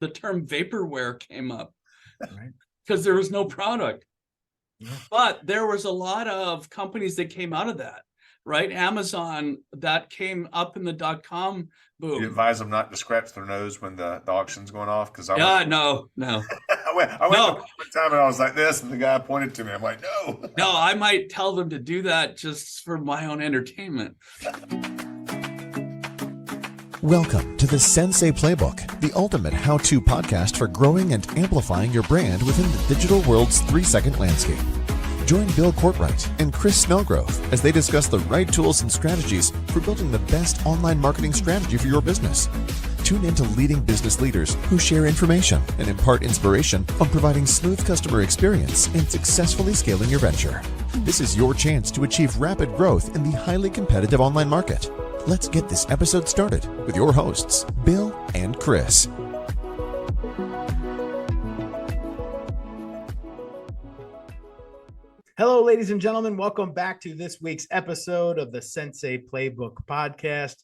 the term vaporware came up, Right. because there was no product. Yeah. But there was a lot of companies that came out of that, right? Amazon, that came up in the .com boom. You advise them not to scratch their nose when the auction's going off? Because No. I went No. one time and I was like this, and the guy pointed to me. I'm like, no. No, I might tell them to do that just for my own entertainment. Welcome to the Sensei Playbook, the ultimate how-to podcast for growing and amplifying your brand within the digital world's 3-second landscape. Join Bill Courtwright and Chris Snellgrove as they discuss the right tools and strategies for building the best online marketing strategy for your business. Tune into leading business leaders who share information and impart inspiration on providing smooth customer experience and successfully scaling your venture. This is your chance to achieve rapid growth in the highly competitive online market. Let's get this episode started with your hosts, Bill and Chris. Hello, ladies and gentlemen. Welcome back to this week's episode of the Sensei Playbook Podcast,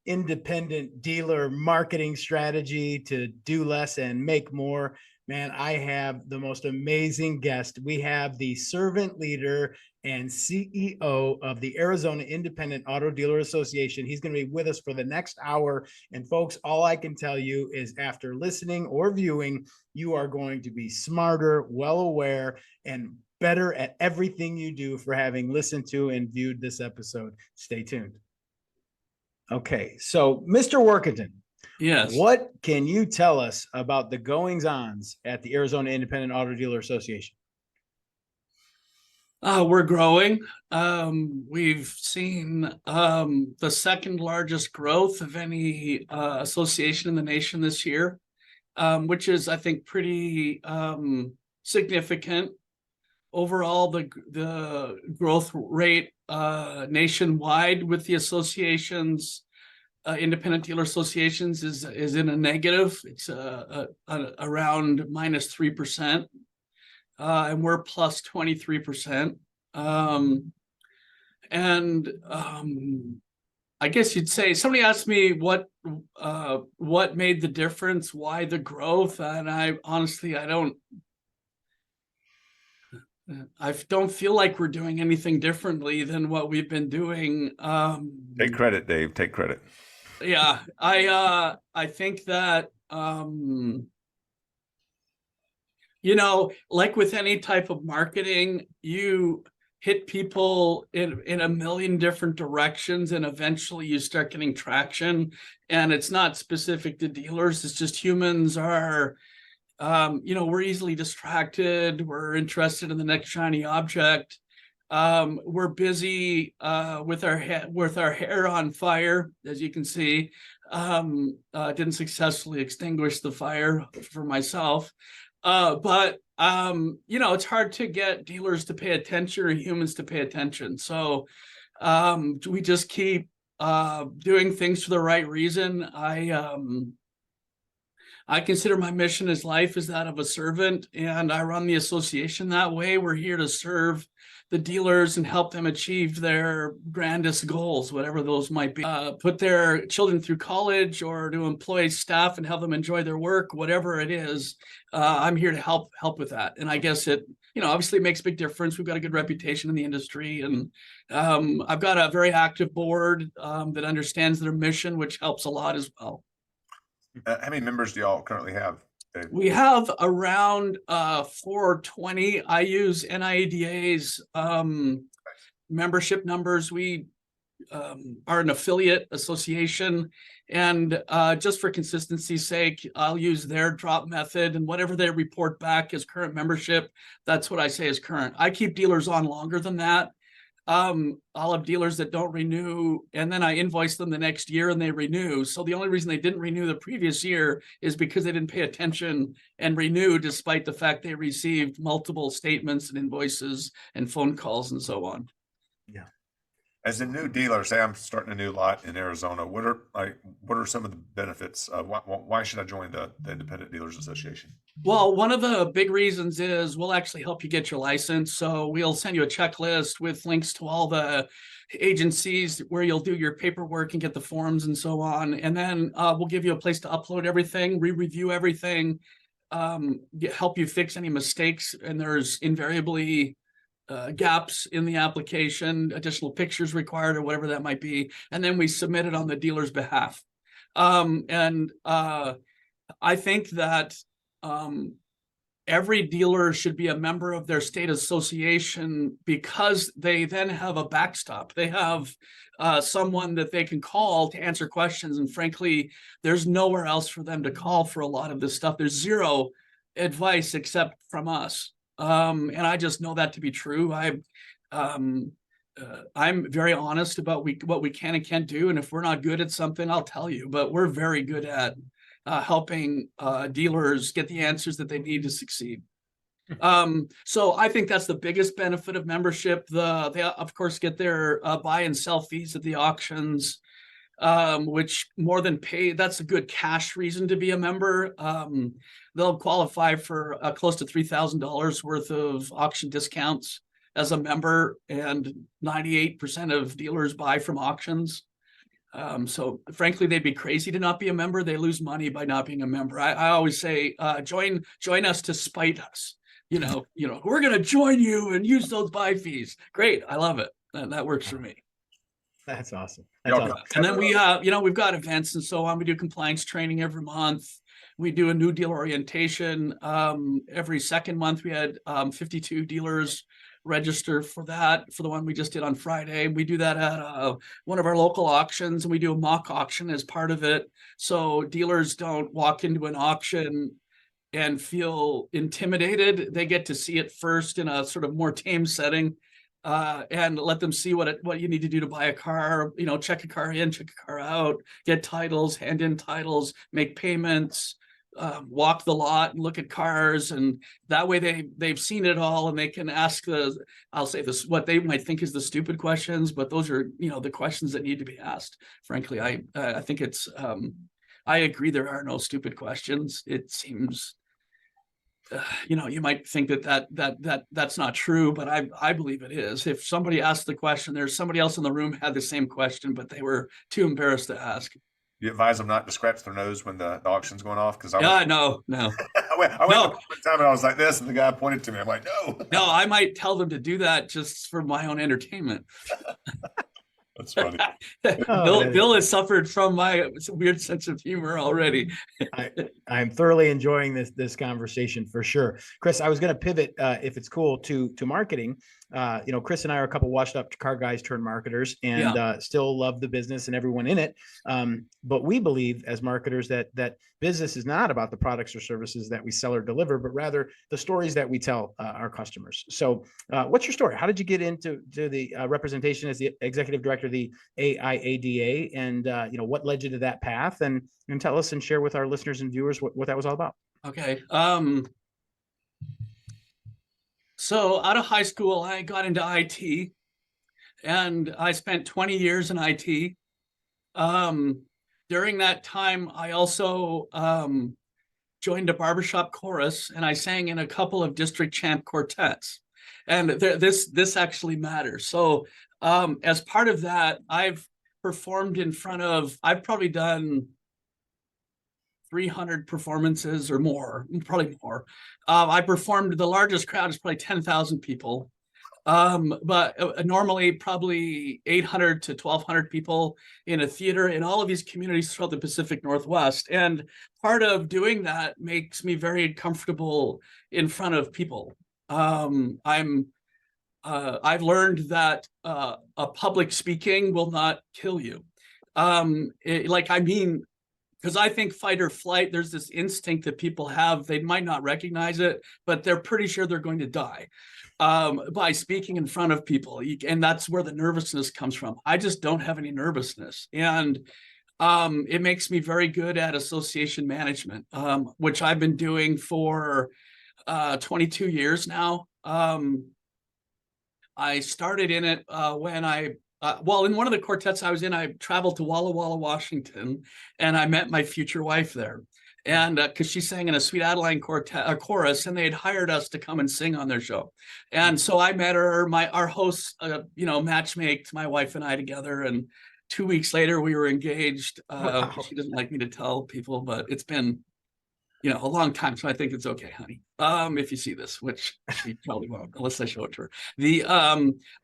independent dealer marketing strategy to do less and make more. Man, I have the most amazing guest. We have the servant leader and CEO of the Arizona Independent Auto Dealer Association. He's going to be with us for the next hour. And folks, all I can tell you is after listening or viewing, you are going to be smarter, well aware, and better at everything you do for having listened to and viewed this episode. Stay tuned. Okay, so Mr. Warkentin. Yes. What can you tell us about the goings-ons at the Arizona Independent Auto Dealer Association? We're growing. We've seen the second largest growth of any association in the nation this year, which is, I think, pretty significant. Overall, the growth rate nationwide with the associations, independent dealer associations, is in a negative. It's around minus 3%, and we're plus 23%. I guess you'd say, somebody asked me what made the difference, why the growth, and I don't feel like we're doing anything differently than what we've been doing. Take credit, Dave. Take credit. Yeah, I think that, like with any type of marketing, you hit people in a million different directions, and eventually you start getting traction. And it's not specific to dealers. It's just humans are, we're easily distracted. We're interested in the next shiny object. We're busy with our hair on fire, as you can see. Didn't successfully extinguish the fire for myself. But it's hard to get dealers to pay attention or humans to pay attention. So we just keep doing things for the right reason. I consider my mission as life is that of a servant, and I run the association that way. We're here to serve the dealers and help them achieve their grandest goals, whatever those might be. Put their children through college, or to employ staff and have them enjoy their work, whatever it is. I'm here to help with that. And I guess it, obviously makes a big difference. We've got a good reputation in the industry, and I've got a very active board that understands their mission, which helps a lot as well. How many members do y'all currently have, Dave? We have around 420. I use NIADA's membership numbers. We are an affiliate association, and just for consistency's sake, I'll use their drop method, and whatever they report back as current membership, that's what I say is current. I keep dealers on longer than that. I'll have dealers that don't renew, and then I invoice them the next year and they renew. So the only reason they didn't renew the previous year is because they didn't pay attention and renew, despite the fact they received multiple statements and invoices and phone calls and so on. Yeah. As a new dealer, say I'm starting a new lot in Arizona, what are some of the benefits? Why should I join the Independent Dealers Association? Well, one of the big reasons is we'll actually help you get your license. So we'll send you a checklist with links to all the agencies where you'll do your paperwork and get the forms and so on. And then we'll give you a place to upload everything, re-review everything, help you fix any mistakes. And there's invariably gaps in the application, additional pictures required or whatever that might be. And then we submit it on the dealer's behalf. I think that every dealer should be a member of their state association, because they then have a backstop. They have someone that they can call to answer questions. And frankly, there's nowhere else for them to call for a lot of this stuff. There's zero advice except from us. And I just know that to be true. I'm very honest about what we can and can't do. And if we're not good at something, I'll tell you, but we're very good at helping dealers get the answers that they need to succeed. So I think that's the biggest benefit of membership. They of course get their buy and sell fees at the auctions, which more than pay, that's a good cash reason to be a member. They'll qualify for close to $3,000 worth of auction discounts as a member, and 98% of dealers buy from auctions. So frankly, they'd be crazy to not be a member. They lose money by not being a member. I always say, join us to spite us. We're going to join you and use those buy fees. Great. I love it. That works for me. That's awesome. And then we, we've got events and so on. We do compliance training every month. We do a new dealer orientation. Every second month, we had 52 dealers register for that, for the one we just did on Friday. We do that at one of our local auctions, and we do a mock auction as part of it. So dealers don't walk into an auction and feel intimidated. They get to see it first in a sort of more tame setting, and let them see what you need to do to buy a car, check a car in, check a car out, get titles, hand in titles, make payments, walk the lot and look at cars. And that way they've seen it all, and they can ask what they might think is the stupid questions, but those are, the questions that need to be asked. Frankly, I think it's, I agree there are no stupid questions. It seems, you might think that's not true, but I believe it is. If somebody asks the question, there's somebody else in the room had the same question, but they were too embarrassed to ask. You advise them not to scratch their nose when the auction's going off? Because no. I went one time and I was like this, and the guy pointed to me. I'm like, no. No, I might tell them to do that just for my own entertainment. That's funny. Bill has suffered from my weird sense of humor already. I'm thoroughly enjoying this conversation for sure. Chris, I was going to pivot, if it's cool, to marketing. Chris and I are a couple washed up car guys turned marketers, and still love the business and everyone in it. But we believe as marketers that business is not about the products or services that we sell or deliver, but rather the stories that we tell our customers. So what's your story? How did you get into the representation as the executive director of the AIADA, and what led you to that path? And tell us and share with our listeners and viewers what that was all about. Okay. So out of high school, I got into IT, and I spent 20 years in IT. During that time, I also joined a barbershop chorus, and I sang in a couple of district champ quartets. And this actually matters. So as part of that, I've performed I've probably done 300 performances or more, probably more. I performed, the largest crowd is probably 10,000 people. But normally probably 800 to 1,200 people in a theater in all of these communities throughout the Pacific Northwest. And part of doing that makes me very comfortable in front of people. I've learned that a public speaking will not kill you. Because I think fight or flight, there's this instinct that people have. They might not recognize it, but they're pretty sure they're going to die by speaking in front of people. And that's where the nervousness comes from. I just don't have any nervousness. And it makes me very good at association management, which I've been doing for 22 years now. I started in it when I Well, in one of the quartets I was in, I traveled to Walla Walla, Washington, and I met my future wife there. And because she sang in a Sweet Adeline chorus, and they had hired us to come and sing on their show. And so I met her. Our hosts, matchmaked my wife and I together. And 2 weeks later, we were engaged. Wow. She doesn't like me to tell people, but it's been, a long time. So I think it's okay, honey. If you see this, which she probably won't, unless I show it to her.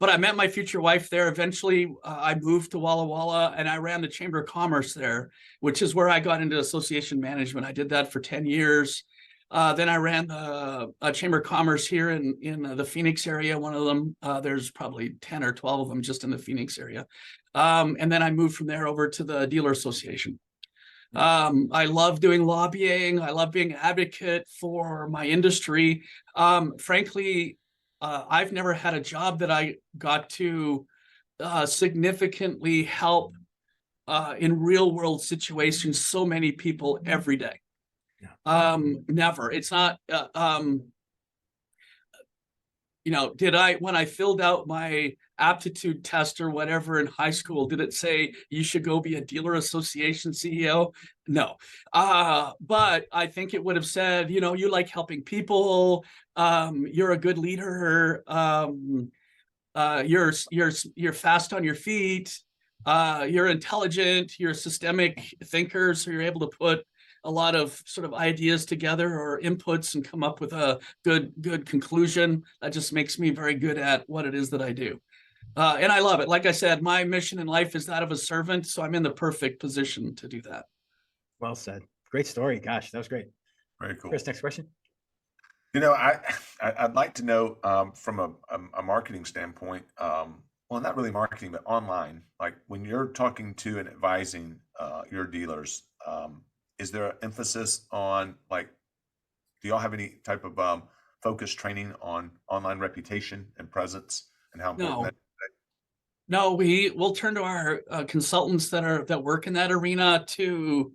But I met my future wife there. Eventually, I moved to Walla Walla, and I ran the Chamber of Commerce there, which is where I got into association management. I did that for 10 years. Then I ran a Chamber of Commerce here in the Phoenix area. One of them, there's probably 10 or 12 of them just in the Phoenix area. And then I moved from there over to the Dealer Association. I love doing lobbying. I love being an advocate for my industry. Frankly, I've never had a job that I got to significantly help in real world situations so many people every day. Yeah. Never. It's not, when I filled out my aptitude test or whatever in high school, did it say you should go be a dealer association CEO? No. But I think it would have said, you like helping people. You're a good leader. You're fast on your feet. You're intelligent. You're a systemic thinker. So you're able to put a lot of sort of ideas together or inputs and come up with a good conclusion. That just makes me very good at what it is that I do. And I love it. Like I said, my mission in life is that of a servant. So I'm in the perfect position to do that. Well said. Great story. Gosh, that was great. Very cool. Chris, next question. I'd like to know from a marketing standpoint, well, not really marketing, but online, like when you're talking to and advising your dealers, is there an emphasis on, like, do y'all have any type of focused training on online reputation and presence and how important that is? No, we'll turn to our consultants that work in that arena to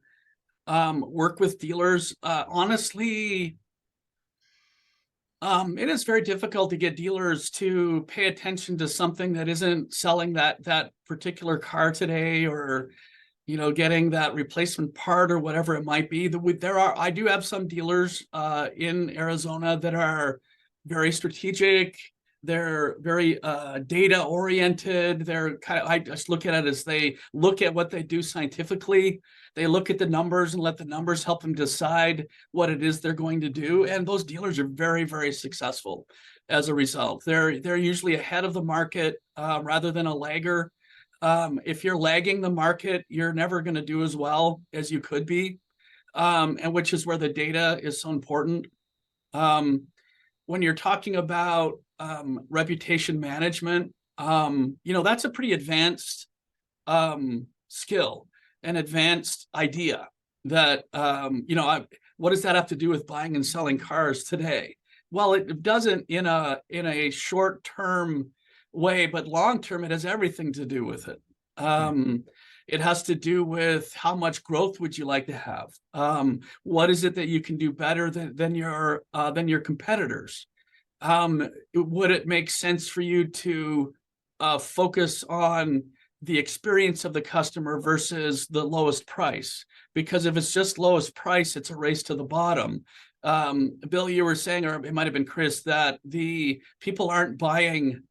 work with dealers. Honestly, it is very difficult to get dealers to pay attention to something that isn't selling that particular car today, or getting that replacement part or whatever it might be. I do have some dealers in Arizona that are very strategic. They're very data oriented. I just look at it as they look at what they do scientifically. They look at the numbers and let the numbers help them decide what it is they're going to do. And those dealers are very, very successful as a result. They're usually ahead of the market rather than a lagger. If you're lagging the market, you're never going to do as well as you could be, and which is where the data is so important. When you're talking about reputation management, that's a pretty advanced skill, an advanced idea that, what does that have to do with buying and selling cars today? Well, it doesn't in a short-term way, but long-term, it has everything to do with it. It has to do with how much growth would you like to have? What is it that you can do better than your competitors? Would it make sense for you to focus on the experience of the customer versus the lowest price? Because if it's just lowest price, it's a race to the bottom. Bill, you were saying, or it might have been Chris, that the people aren't buying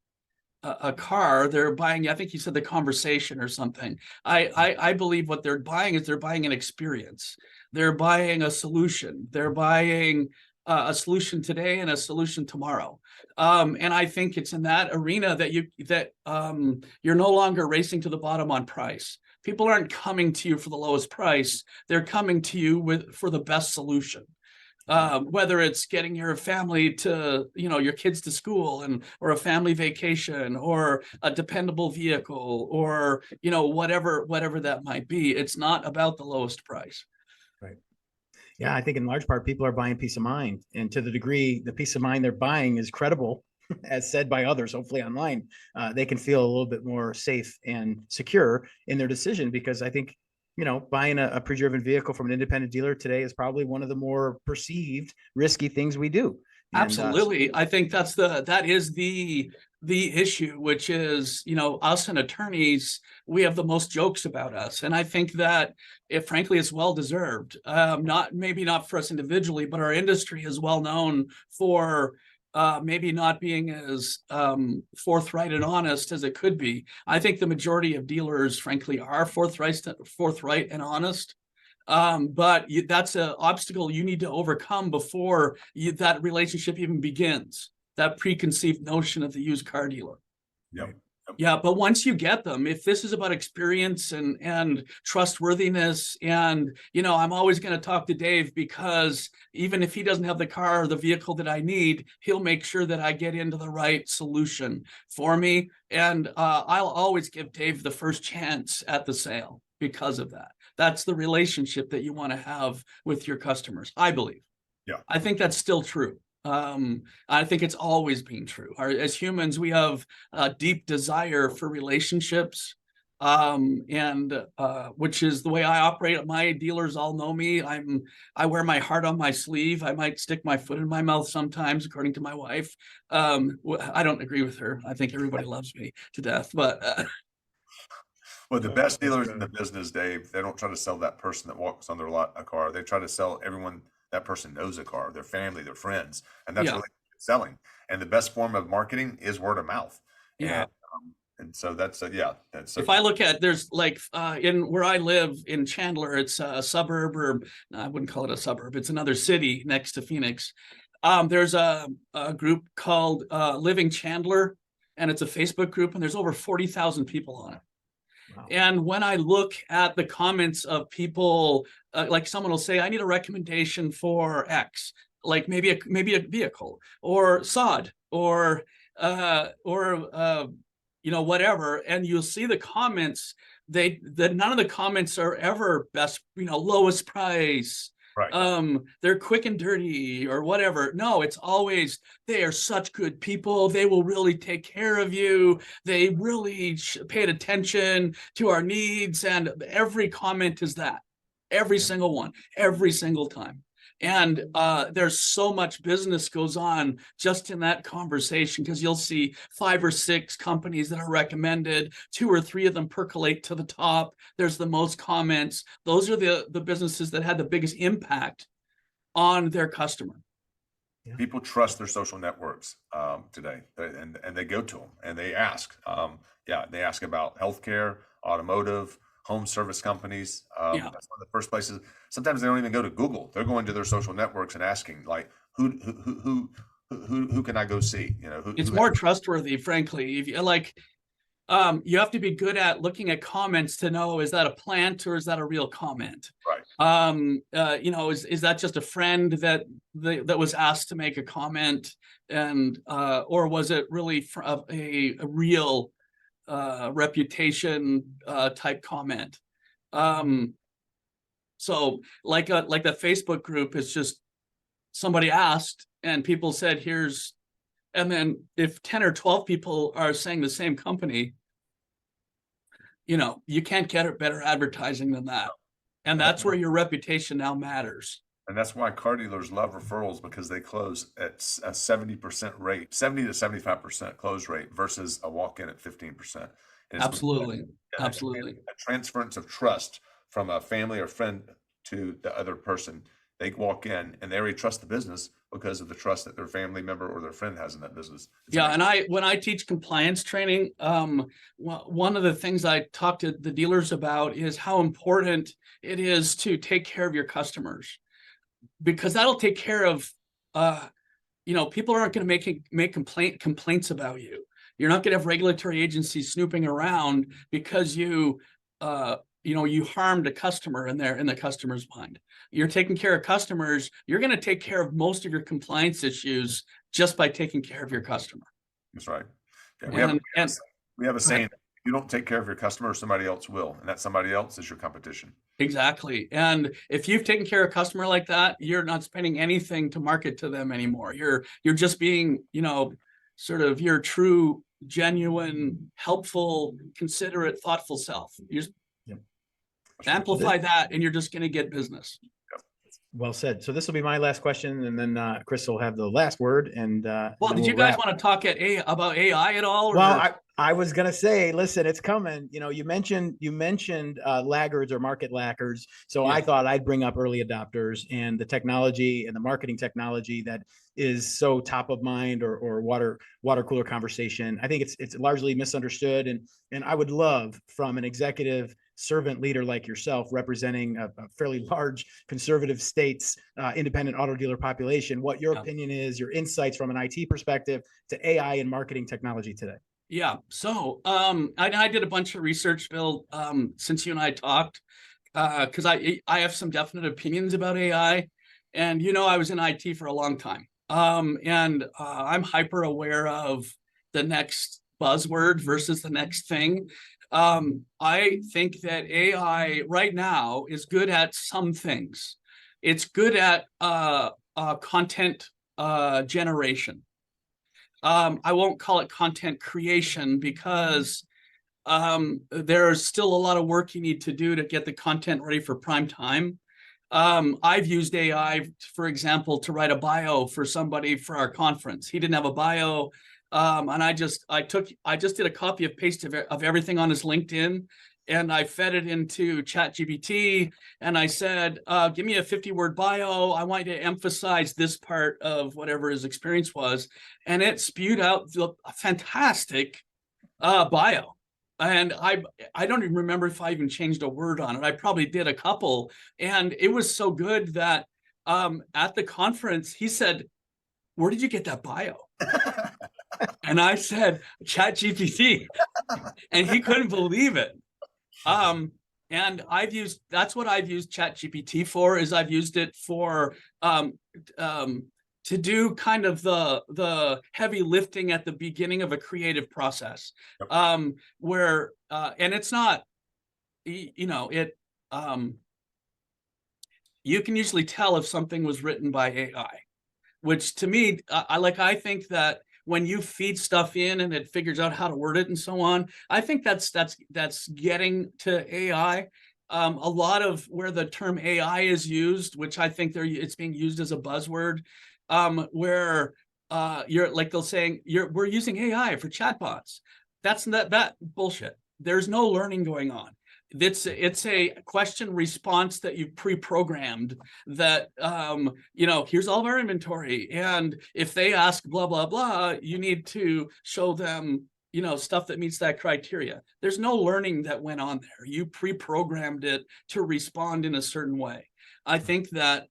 a car, they're buying, I think you said, the conversation or something. I believe what they're buying is they're buying an experience. They're buying a solution. They're buying a solution today and a solution tomorrow. And I think it's in that arena that you're no longer racing to the bottom on price. People aren't coming to you for the lowest price. They're coming to you for the best solution. Whether it's getting your family to, your kids to school or a family vacation or a dependable vehicle or, whatever that might be. It's not about the lowest price. Right. Yeah, I think in large part, people are buying peace of mind. And to the degree the peace of mind they're buying is credible, as said by others, hopefully online, they can feel a little bit more safe and secure in their decision, because I think, buying a pre-driven vehicle from an independent dealer today is probably one of the more perceived risky things we do. Absolutely. I think that is the the issue, which is, us and attorneys, we have the most jokes about us. And I think that frankly, it's well deserved. Maybe not for us individually, but our industry is well known for maybe not being as forthright and honest as it could be. I think the majority of dealers, frankly, are forthright and honest. But that's an obstacle you need to overcome before that relationship even begins. That preconceived notion of the used car dealer. Yep. Yeah, but once you get them, if this is about experience and trustworthiness, and I'm always going to talk to Dave, because even if he doesn't have the car or the vehicle that I need, he'll make sure that I get into the right solution for me. And I'll always give Dave the first chance at the sale because of that. That's the relationship that you want to have with your customers, I believe. Yeah, I think that's still true. I think it's always been true. As humans, we have a deep desire for relationships, and which is the way I operate. My dealers all know me. I wear my heart on my sleeve. I might stick my foot in my mouth sometimes, according to my wife. I don't agree with her. I think everybody loves me to death, but well, the best dealers in the business, Dave, they don't try to sell that person that walks on their lot a car. They try to sell everyone that person knows a car, their family, their friends, and that's really selling. And the best form of marketing is word of mouth. Yeah. And so that's if I look at, there's like in where I live in Chandler, it's a suburb, or no, I wouldn't call it a suburb. It's another city next to Phoenix. There's a group called Living Chandler, and it's a Facebook group, and there's over 40,000 people on it. Wow. And when I look at the comments of people, like someone will say, I need a recommendation for X, like maybe a vehicle or sod or whatever. And you'll see the comments, that none of the comments are ever best, lowest price. Right. They're quick and dirty or whatever. No, it's always, they are such good people. They will really take care of you. They really paid attention to our needs. And every comment is that. Every single one, every single time. And there's so much business goes on just in that conversation, because you'll see 5 or 6 companies that are recommended, 2 or 3 of them percolate to the top. There's the most comments. Those are the businesses that had the biggest impact on their customer. Yeah. People trust their social networks today, and they go to them and they ask. They ask about healthcare, automotive, home service companies. That's one of the first places. Sometimes they don't even go to Google. They're going to their social networks and asking, like, who can I go see? It's more trustworthy, frankly. If you you have to be good at looking at comments to know, is that a plant or is that a real comment? Right. Is that just a friend that was asked to make a comment, and or was it really a real reputation type comment? So like the Facebook group is just somebody asked and people said and then if 10 or 12 people are saying the same company, you can't get better advertising than that. And that's where your reputation now matters. And that's why car dealers love referrals, because they close at a 70% rate, 70 to 75% close rate versus a walk-in at 15%. Absolutely. Absolutely. A transference of trust from a family or friend to the other person. They walk in and they already trust the business because of the trust that their family member or their friend has in that business. And when I teach compliance training, one of the things I talk to the dealers about is how important it is to take care of your customers, because that'll take care of, people aren't going to make complaints about you. You're not going to have regulatory agencies snooping around because you harmed a customer in the customer's mind. You're taking care of customers. You're going to take care of most of your compliance issues just by taking care of your customer. That's right. Yeah, we have a saying: if you don't take care of your customer, somebody else will, and that somebody else is your competition. Exactly. And if you've taken care of a customer like that, you're not spending anything to market to them anymore. You're just being, sort of your true, genuine, helpful, considerate, thoughtful self. You amplify that and you're just going to get business. Well said. So this will be my last question, and then Chris will have the last word. And well, did you guys want to talk about AI at all? Well, I was gonna say, listen, it's coming. You mentioned laggards or market laggards. So I thought I'd bring up early adopters and the technology and the marketing technology that is so top of mind, or water cooler conversation. I think it's largely misunderstood, and I would love, from an executive servant leader like yourself, representing a fairly large conservative state's independent auto dealer population, what your opinion is, your insights from an IT perspective to AI and marketing technology today. Yeah. So I did a bunch of research, Bill, since you and I talked, because I have some definite opinions about AI. And, I was in IT for a long time. And I'm hyper aware of the next buzzword versus the next thing. I think that AI right now is good at some things. It's good at content generation. I won't call it content creation, because there's still a lot of work you need to do to get the content ready for prime time. I've used AI, for example, to write a bio for somebody for our conference. He didn't have a bio. And I just did a copy and paste of everything on his LinkedIn, and I fed it into ChatGPT, and I said, give me a 50-word bio. I want you to emphasize this part of whatever his experience was. And it spewed out a fantastic bio. And I don't even remember if I even changed a word on it. I probably did a couple. And it was so good that at the conference, he said, "Where did you get that bio?" And I said, ChatGPT. And he couldn't believe it. And that's what I've used ChatGPT for, is I've used it for to do kind of the heavy lifting at the beginning of a creative process, where and it's not, you can usually tell if something was written by AI, which to me, I think that when you feed stuff in and it figures out how to word it and so on, I think that's getting to AI. A lot of where the term AI is used, which I think it's being used as a buzzword, where you're like, they'll saying we're using AI for chatbots. That's not that bullshit. There's no learning going on. It's a question response that you've pre-programmed, that here's all of our inventory, and if they ask blah blah blah, you need to show them stuff that meets that criteria. There's no learning that went on there. You pre-programmed it to respond in a certain way. I think that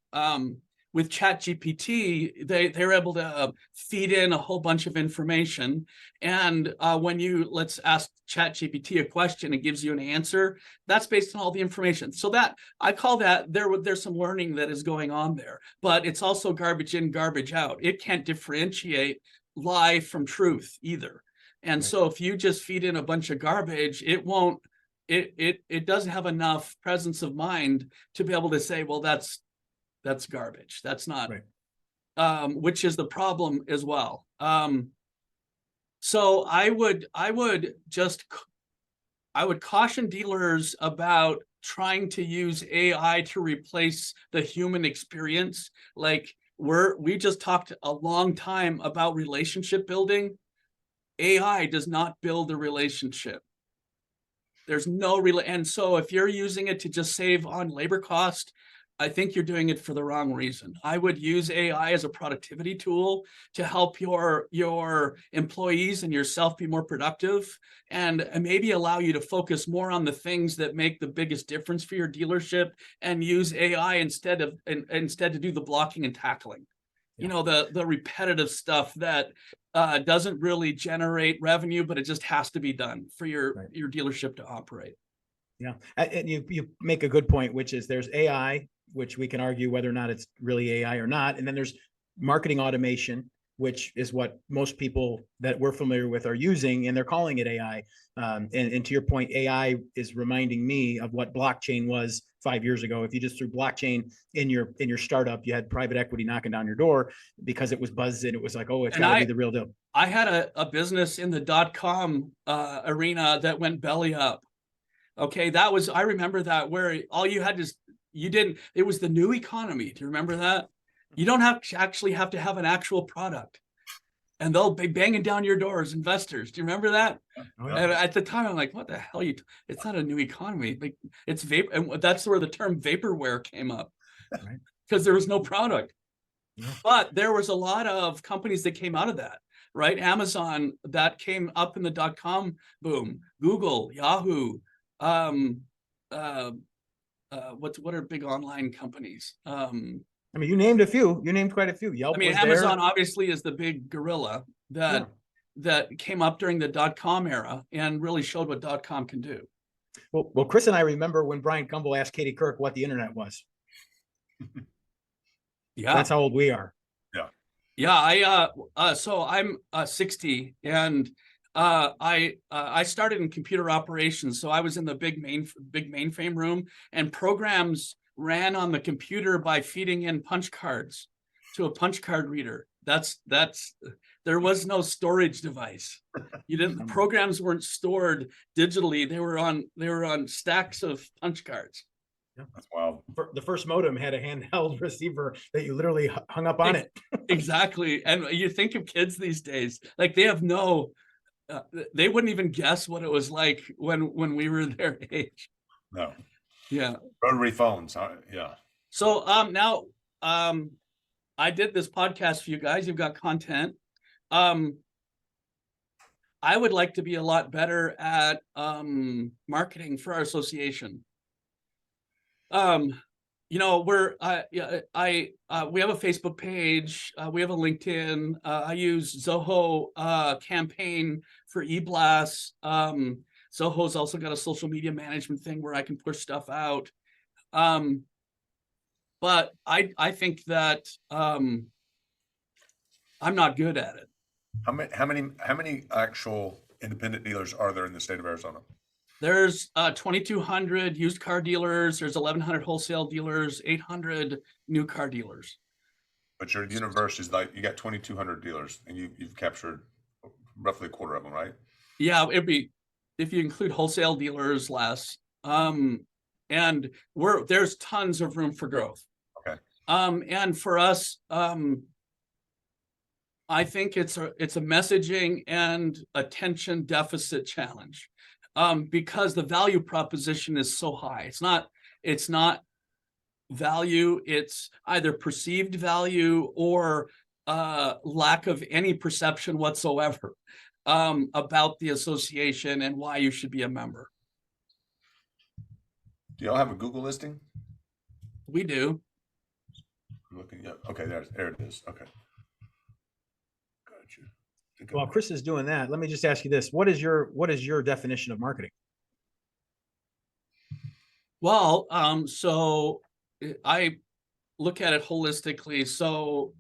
with ChatGPT, they're able to feed in a whole bunch of information, and when let's ask ChatGPT a question, it gives you an answer. That's based on all the information. So that I call that there's some learning that is going on there, but it's also garbage in, garbage out. It can't differentiate lie from truth either. And so if you just feed in a bunch of garbage, it won't. It doesn't have enough presence of mind to be able to say, well, that's garbage. That's not, which is the problem as well. So I would caution dealers about trying to use AI to replace the human experience. Like we just talked a long time about relationship building. AI does not build a relationship. There's no and so if you're using it to just save on labor cost, I think you're doing it for the wrong reason. I would use AI as a productivity tool to help your employees and yourself be more productive, and maybe allow you to focus more on the things that make the biggest difference for your dealership, and use AI instead to do the blocking and tackling. The repetitive stuff that doesn't really generate revenue, but it just has to be done for your dealership to operate. Yeah, and you make a good point, which is there's AI, which we can argue whether or not it's really AI or not. And then there's marketing automation, which is what most people that we're familiar with are using, and they're calling it AI. And to your point, AI is reminding me of what blockchain was 5 years ago. If you just threw blockchain in your startup, you had private equity knocking down your door because it was buzzed and it was like, oh, it's got to be the real deal. I had a business in the .com arena that went belly up. Okay, I remember that, where all you had is it was the new economy. Do you remember that? You don't actually have to have an actual product, and they'll be banging down your doors, investors. Do you remember that? Oh, yeah. And at the time, I'm like, what the hell? It's not a new economy. Like, it's vapor. And that's where the term vaporware came up, Right. because there was no product. Yeah. But there was a lot of companies that came out of that, right? Amazon, that came up in the .com boom. Google, Yahoo, what are big online companies? I mean, you named a few. You named quite a few. Yelp I mean, was Amazon there. obviously is the big gorilla that came up during the .com era and really showed what .com can do. Well, Chris and I remember when Brian Gumbel asked Katie Kirk what the internet was. Yeah, That's how old we are. yeah. So I'm 60, and I started in computer operations. So I was in the big mainframe room, and programs ran on the computer by feeding in punch cards to a punch card reader. There was no storage device. Programs weren't stored digitally. They were on stacks of punch cards. Yeah. That's wild. The first modem had a handheld receiver that you literally hung up on it. Exactly. And you think of kids these days, like they have they wouldn't even guess what it was like when we were their age. No. Yeah. Rotary phones. Yeah. So now I did this podcast for you guys. You've got content. I would like to be a lot better at marketing for our association. We have a Facebook page. We have a LinkedIn. I use Zoho campaign for eBlasts. Zoho's also got a social media management thing where I can push stuff out. But I think that I'm not good at it. How many actual independent dealers are there in the state of Arizona? There's 2,200 used car dealers. There's 1,100 wholesale dealers, 800 new car dealers. But your universe is like, you got 2,200 dealers, and you've captured roughly a quarter of them, right? Yeah, it'd be, if you include wholesale dealers, less. And there's tons of room for growth. Okay. And for us, I think it's a messaging and attention deficit challenge. Because the value proposition is so high. It's not value, it's either perceived value or lack of any perception whatsoever about the association and why you should be a member. Do y'all have a Google listing? We do. I'm looking up. Okay, there it is. Okay. Gotcha. While Chris is doing that, let me just ask you this. What is your definition of marketing? Well, so I look at it holistically. So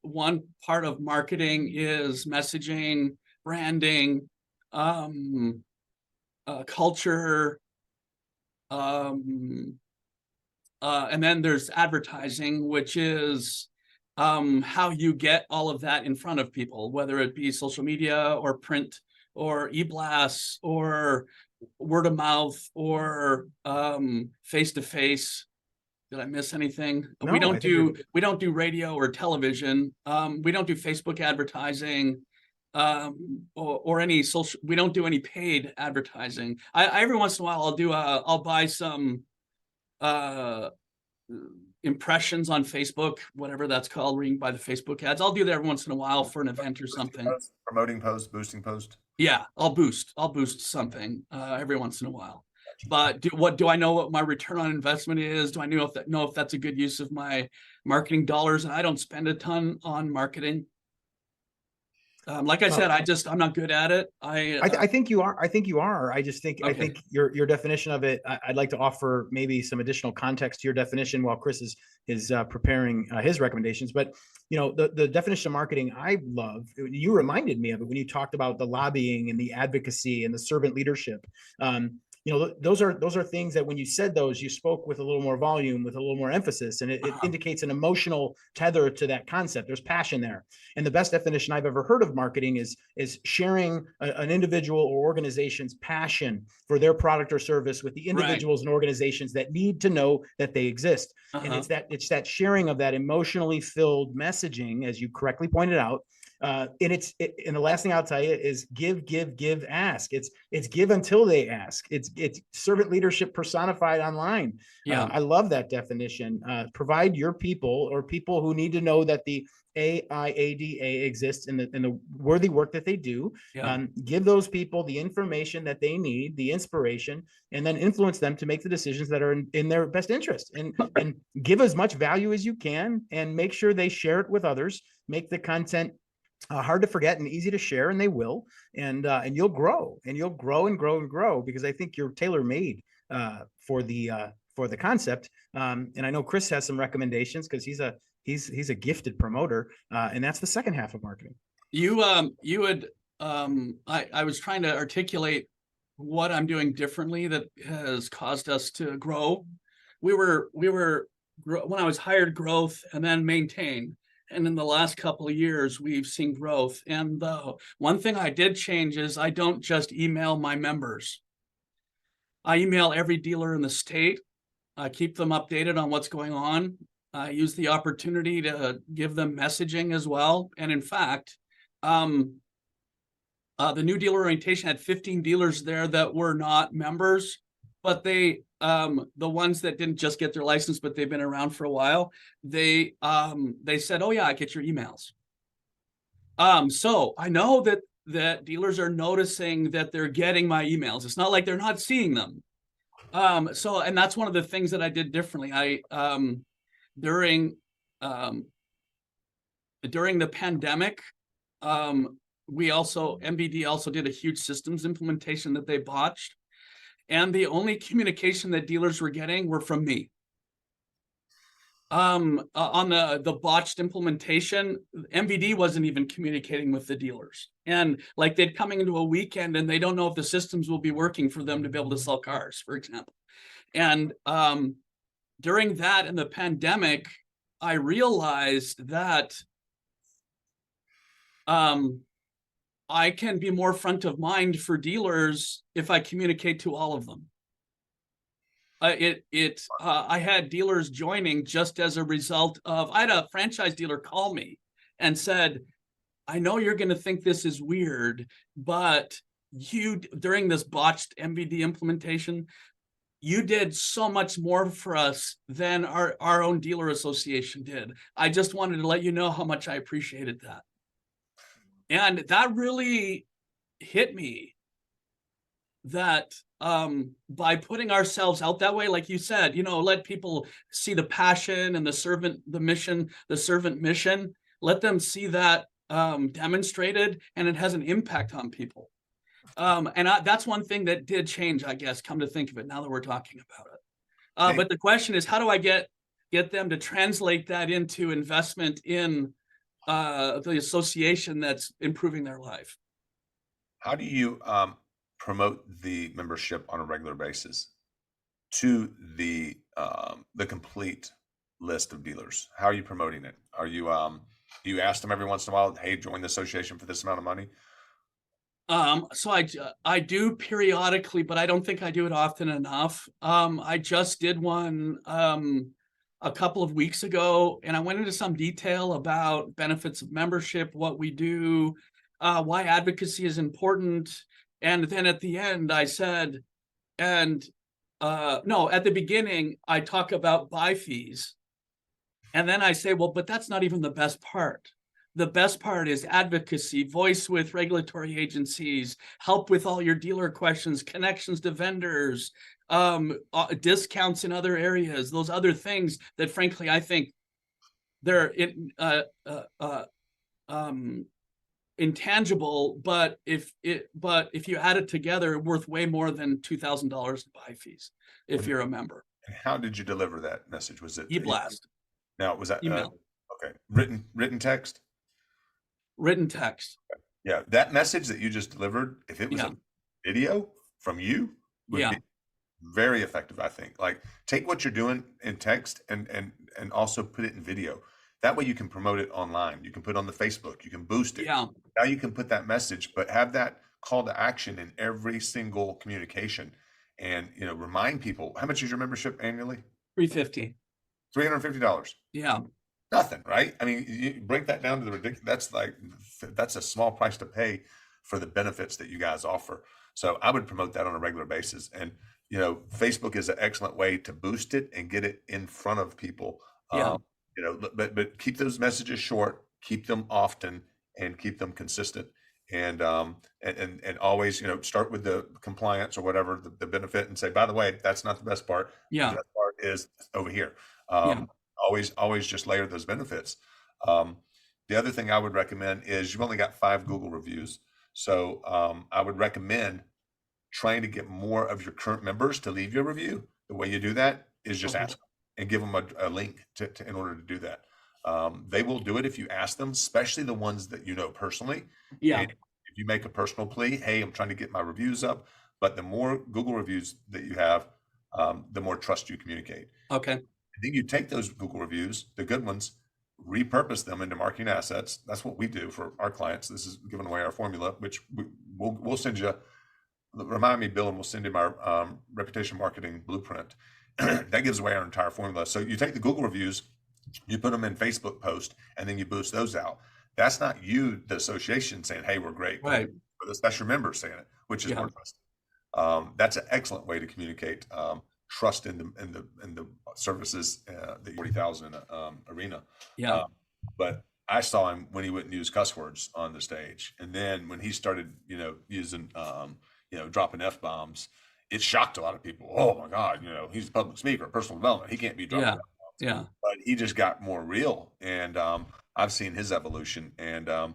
one part of marketing is messaging, branding, culture, and then there's advertising, which is how you get all of that in front of people, whether it be social media or print or e-blasts or word of mouth or face-to-face. Did I miss anything? No, we don't do radio or television. We don't do Facebook advertising or any social. We don't do any paid advertising. I every once in a while I'll buy some impressions on Facebook, whatever that's called, where you can buy the Facebook ads. I'll do that every once in a while for an event or something. Promoting post, boosting post. Yeah, I'll boost something every once in a while. But do I know what my return on investment is? Do I know if that's a good use of my marketing dollars? And I don't spend a ton on marketing. Like I said, I'm not good at it. I think you are. I think you are. I just think, okay. I think your definition of it, I'd like to offer maybe some additional context to your definition while Chris is preparing his recommendations. But, the definition of marketing I love, you reminded me of it when you talked about the lobbying and the advocacy and the servant leadership. those are things that when you said those, you spoke with a little more volume, with a little more emphasis, and it indicates an emotional tether to that concept. There's passion there. And the best definition I've ever heard of marketing is sharing an individual or organization's passion for their product or service with the individuals and organizations that need to know that they exist. And it's that sharing of that emotionally filled messaging, as you correctly pointed out. And the last thing I'll tell you is give, ask. It's give until they ask. It's servant leadership personified online. I love that definition. Provide your people or people who need to know that the AIADA exists in the worthy work that they do. Give those people the information that they need, the inspiration, and then influence them to make the decisions that are in their best interest. And give as much value as you can, and make sure they share it with others. Make the content hard to forget and easy to share, and they will, and you'll grow and grow, because I think you're tailor-made for the concept. And I know Chris has some recommendations, because he's a gifted promoter, and that's the second half of marketing. I was trying to articulate what I'm doing differently that has caused us to grow. We were when I was hired, growth, and then maintain. And in the last couple of years, we've seen growth. And the one thing I did change is I don't just email my members. I email every dealer in the state. I keep them updated on what's going on. I use the opportunity to give them messaging as well. And in fact, the new dealer orientation had 15 dealers there that were not members, but the ones that didn't just get their license, but they've been around for a while, they said, "Oh yeah, I get your emails." So I know that dealers are noticing that they're getting my emails. It's not like they're not seeing them. And that's one of the things that I did differently. During the pandemic, MBD also did a huge systems implementation that they botched. And the only communication that dealers were getting were from me. On the botched implementation, MVD wasn't even communicating with the dealers. And like they'd coming into a weekend and they don't know if the systems will be working for them to be able to sell cars, for example. And during that and the pandemic, I realized that I can be more front of mind for dealers if I communicate to all of them. I had dealers joining just as a result of, I had a franchise dealer call me and said, "I know you're going to think this is weird, but during this botched MVD implementation, you did so much more for us than our own dealer association did. I just wanted to let you know how much I appreciated that." And that really hit me, that by putting ourselves out that way, like you said, let people see the passion and the servant mission, let them see that demonstrated, and it has an impact on people. That's one thing that did change, I guess, come to think of it, now that we're talking about it. But the question is, how do I get them to translate that into investment in the association that's improving their life? How do you promote the membership on a regular basis to the complete list of dealers? How are you promoting it? Are you do you ask them every once in a while, "Hey, join the association for this amount of money"? So I do periodically, but I don't think I do it often enough. I just did one a couple of weeks ago, and I went into some detail about benefits of membership, what we do, why advocacy is important. And then at the end, I said, at the beginning, I talk about buy fees. And then I say, well, but that's not even the best part. The best part is advocacy, voice with regulatory agencies, help with all your dealer questions, connections to vendors, discounts in other areas, those other things that, frankly, I think they're intangible, but if you add it together, worth way more than $2,000 in buy fees if you're a member. And how did you deliver that message? Was it e-blast? Now, was that email? Okay, written text? Written text. Yeah, that message that you just delivered, if it was a video from you, would be Very effective, I think. Like, take what you're doing in text and also put it in video. That way you can promote it online. You can put it on the Facebook. You can boost it. Yeah. Now you can put that message, but have that call to action in every single communication. And, remind people, how much is your membership annually? $350. $350. Yeah. Nothing, right? I mean, you break that down to the ridiculous. That's a small price to pay for the benefits that you guys offer. So I would promote that on a regular basis. And, Facebook is an excellent way to boost it and get it in front of people. Yeah. But keep those messages short, keep them often, and keep them consistent. And always, start with the compliance or whatever, the benefit, and say, by the way, that's not the best part. Yeah. The best part is over here. Always just layer those benefits. The other thing I would recommend is you've only got 5 Google reviews. So I would recommend trying to get more of your current members to leave your review. The way you do that is just ask them and give them a link in order to do that. They will do it if you ask them, especially the ones that you know personally. Yeah. And if you make a personal plea, hey, I'm trying to get my reviews up. But the more Google reviews that you have, the more trust you communicate. Okay. And then you take those Google reviews, the good ones, repurpose them into marketing assets. That's what we do for our clients. This is giving away our formula, which we'll send you. Remind me, Bill, and we'll send him our reputation marketing blueprint. That gives away our entire formula. So you take the Google reviews, you put them in Facebook post, and then you boost those out. That's not you, the association, saying, hey, we're great. Right. That's your members saying it, which is more trusted. That's an excellent way to communicate trust in the services, the 40,000 arena. Yeah. But I saw him when he wouldn't use cuss words on the stage. And then when he started, using, dropping F-bombs, it shocked a lot of people. Oh my God, he's a public speaker, personal development. He can't be dropping F-bombs. Yeah. But he just got more real. And I've seen his evolution. And I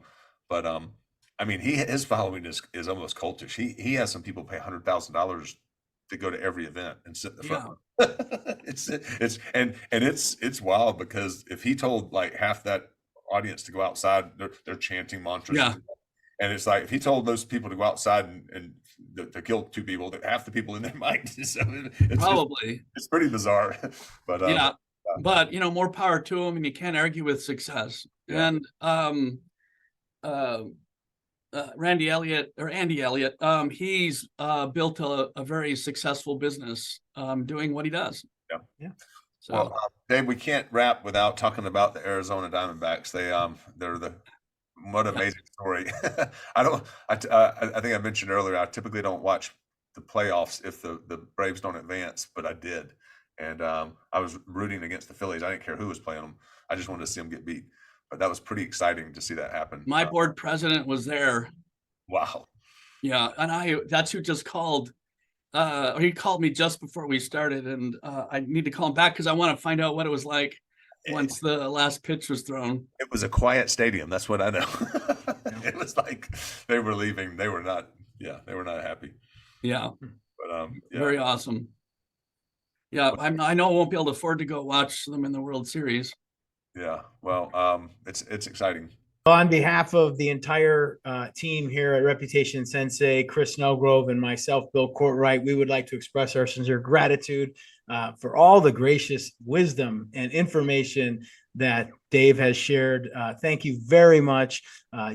mean, his following is almost cultish. He has some people pay $100,000 to go to every event and sit in the front. It's wild, because if he told like half that audience to go outside, they're chanting mantras. Yeah. And it's like, if he told those people to go outside and to kill 2 people, that half the people in there might. So it's pretty bizarre. But but more power to him, and you can't argue with success. Yeah. And Andy Elliott, he's built a very successful business doing what he does. Yeah. Yeah. So, well, Dave, we can't wrap without talking about the Arizona Diamondbacks. What an amazing story. I think I mentioned earlier, I typically don't watch the playoffs if the Braves don't advance, but I did. And I was rooting against the Phillies. I didn't care who was playing them. I just wanted to see them get beat. But that was pretty exciting to see that happen. My board president was there. Wow. Yeah. And that's who just called. He called me just before we started, and I need to call him back because I want to find out what it was like once the last pitch was thrown. It was a quiet stadium. That's what I know. It was like they were leaving. They were not happy. Yeah. But very awesome. Yeah. I know I won't be able to afford to go watch them in the World Series. Yeah. Well, it's exciting. On behalf of the entire team here at Reputation Sensei, Chris Snellgrove, and myself, Bill Courtwright, we would like to express our sincere gratitude for all the gracious wisdom and information that Dave has shared. Thank you very much.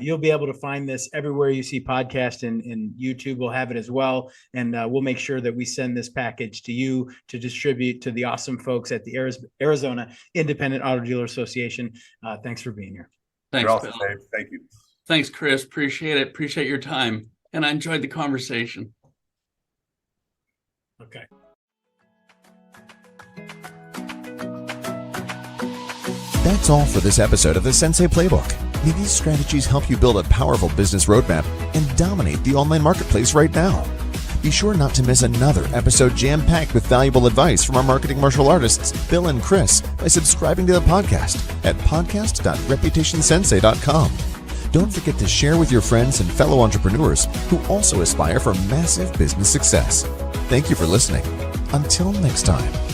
You'll be able to find this everywhere you see podcasts, and YouTube will have it as well. And we'll make sure that we send this package to you to distribute to the awesome folks at the Arizona Independent Auto Dealer Association. Thanks for being here. Thanks, Bill. Thank you. Thanks, Chris. Appreciate it. Appreciate your time. And I enjoyed the conversation. Okay. That's all for this episode of the Sensei Playbook. May these strategies help you build a powerful business roadmap and dominate the online marketplace right now. Be sure not to miss another episode jam-packed with valuable advice from our marketing martial artists, Bill and Chris, by subscribing to the podcast at podcast.reputationsensei.com. Don't forget to share with your friends and fellow entrepreneurs who also aspire for massive business success. Thank you for listening. Until next time.